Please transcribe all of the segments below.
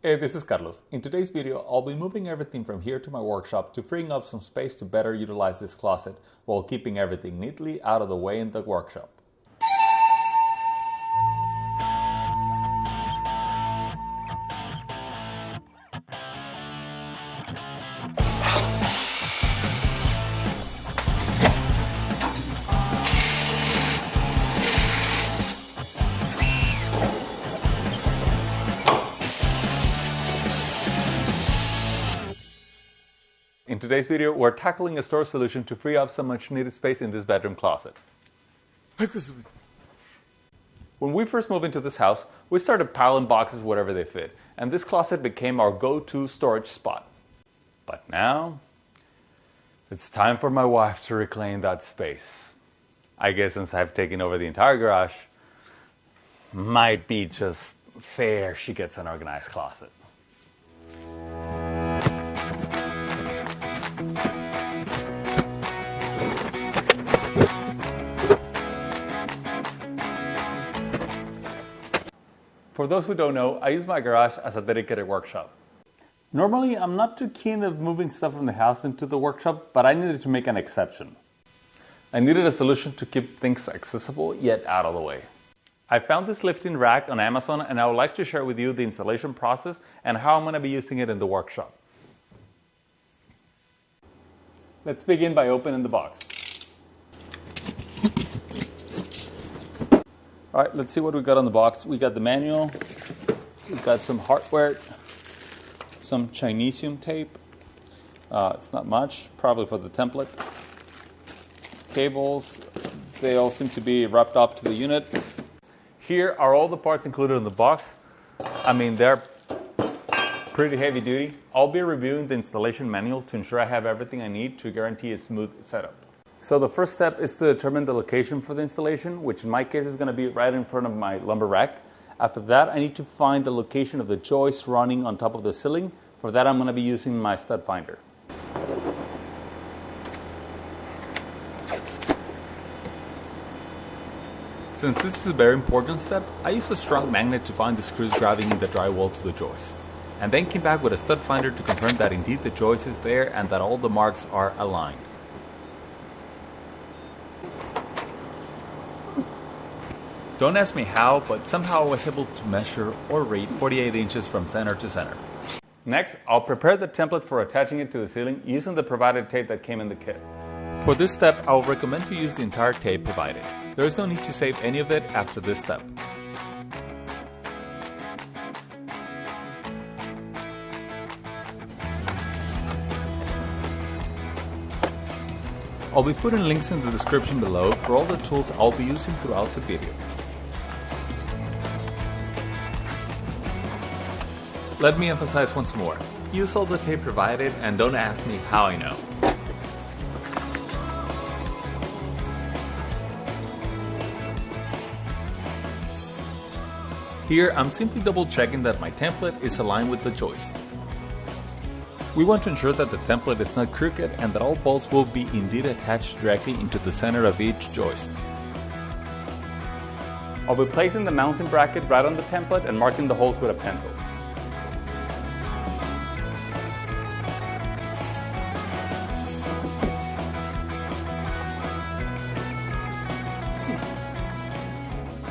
Hey, this is Carlos. In today's video, I'll be moving everything from here to my workshop to freeing up some space to better utilize this closet while keeping everything neatly out of the way in the workshop. In today's video, we're tackling a storage solution to free up some much needed space in this bedroom closet. When we first moved into this house, we started piling boxes wherever they fit, and this closet became our go-to storage spot. But now, it's time for my wife to reclaim that space. I guess since I've taken over the entire garage, might be just fair she gets an organized closet. For those who don't know, I use my garage as a dedicated workshop. Normally, I'm not too keen of moving stuff from the house into the workshop, but I needed to make an exception. I needed a solution to keep things accessible yet out of the way. I found this lifting rack on Amazon, and I would like to share with you the installation process and how I'm going to be using it in the workshop. Let's begin by opening the box. All right, let's see what we got on the box. We got the manual, we've got some hardware, some Chinesium tape. It's not much, probably for the template. Cables, they all seem to be wrapped up to the unit. Here are all the parts included in the box. I mean, they're pretty heavy duty. I'll be reviewing the installation manual to ensure I have everything I need to guarantee a smooth setup. So the first step is to determine the location for the installation, which in my case is going to be right in front of my lumber rack. After that, I need to find the location of the joist running on top of the ceiling. For that, I'm going to be using my stud finder. Since this is a very important step, I use a strong magnet to find the screws driving the drywall to the joist. And then came back with a stud finder to confirm that indeed the joist is there and that all the marks are aligned. Don't ask me how, but somehow I was able to measure or read 48 inches from center to center. Next, I'll prepare the template for attaching it to the ceiling using the provided tape that came in the kit. For this step, I will recommend to use the entire tape provided. There is no need to save any of it after this step. I'll be putting links in the description below for all the tools I'll be using throughout the video. Let me emphasize once more, use all the tape provided and don't ask me how I know. Here, I'm simply double checking that my template is aligned with the joist. We want to ensure that the template is not crooked and that all bolts will be indeed attached directly into the center of each joist. I'll be placing the mounting bracket right on the template and marking the holes with a pencil.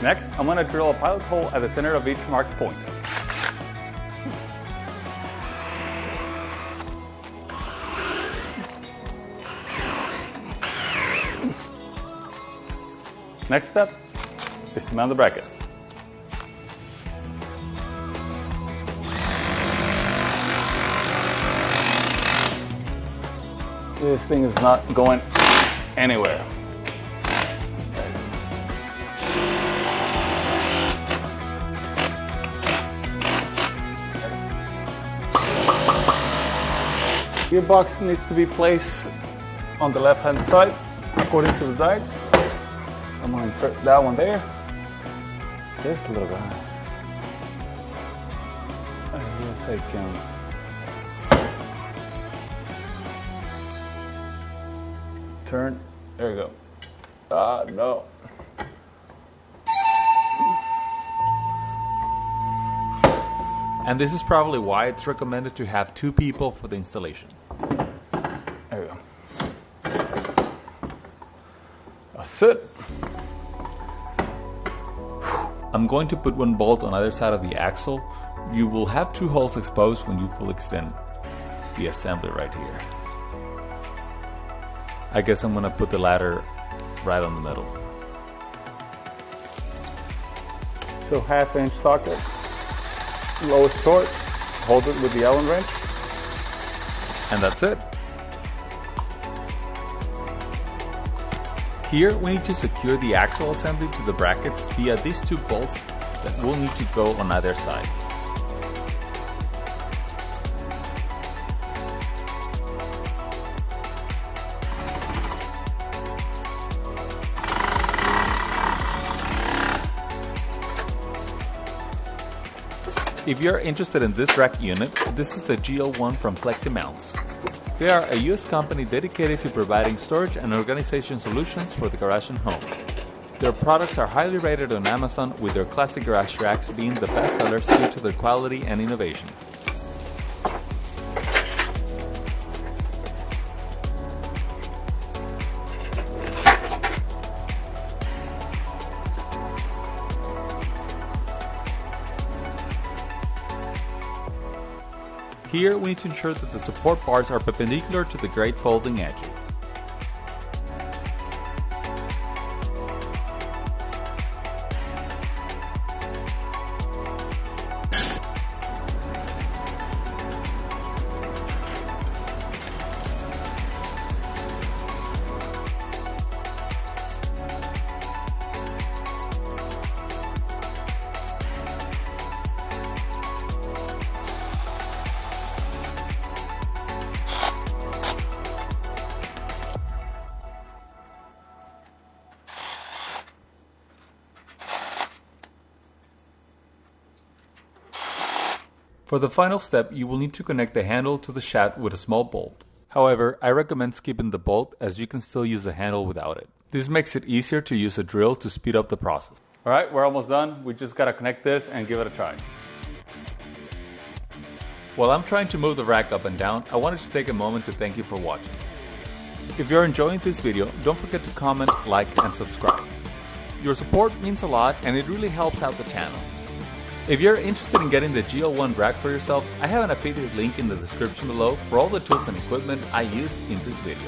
Next, I'm going to drill a pilot hole at the center of each marked point. Next step is to mount the brackets. This thing is not going anywhere. Gearbox needs to be placed on the left hand side according to the diet. So I'm going to insert that one there. This little guy. I guess I can. Turn. There we go. No. And this is probably why it's recommended to have 2 people for the installation. There we go. That's it. I'm going to put 1 bolt on either side of the axle. You will have 2 holes exposed when you fully extend the assembly right here. I guess I'm going to put the ladder right on the middle. So 1/2 inch socket, lowest torque, hold it with the Allen wrench, and that's it. Here we need to secure the axle assembly to the brackets via these 2 bolts that will need to go on either side. If you're interested in this rack unit, this is the GL1 from FLEXIMOUNTS. They are a US company dedicated to providing storage and organization solutions for the garage and home. Their products are highly rated on Amazon, with their classic garage racks being the best sellers due to their quality and innovation. Here we need to ensure that the support bars are perpendicular to the grate folding edges. For the final step, you will need to connect the handle to the shaft with a small bolt. However, I recommend skipping the bolt, as you can still use the handle without it. This makes it easier to use a drill to speed up the process. Alright, we're almost done. We just gotta connect this and give it a try. While I'm trying to move the rack up and down, I wanted to take a moment to thank you for watching. If you're enjoying this video, don't forget to comment, like, and subscribe. Your support means a lot, and it really helps out the channel. If you're interested in getting the GL1 rack for yourself, I have an affiliate link in the description below for all the tools and equipment I used in this video.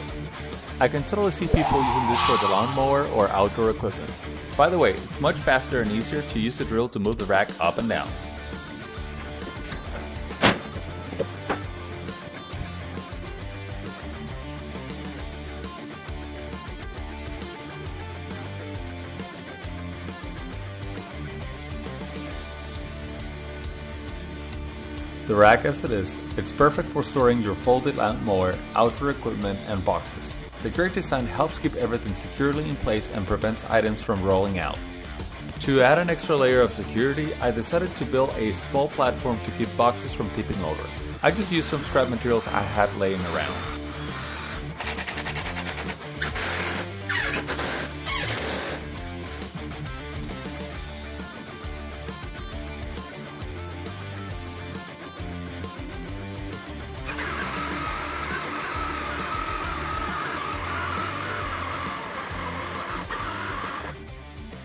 I can totally see people using this for the lawnmower or outdoor equipment. By the way, it's much faster and easier to use the drill to move the rack up and down. The rack as it is, it's perfect for storing your folded lawnmower, outdoor equipment, and boxes. The great design helps keep everything securely in place and prevents items from rolling out. To add an extra layer of security, I decided to build a small platform to keep boxes from tipping over. I just used some scrap materials I had laying around.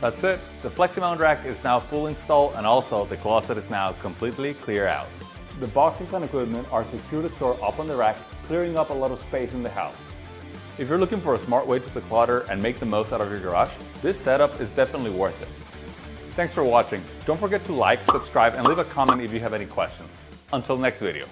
That's it. The FLEXIMOUNT rack is now full installed, and also the closet is now completely clear out. The boxes and equipment are secure to store up on the rack, clearing up a lot of space in the house. If you're looking for a smart way to declutter and make the most out of your garage, this setup is definitely worth it. Thanks for watching. Don't forget to like, subscribe, and leave a comment if you have any questions. Until next video.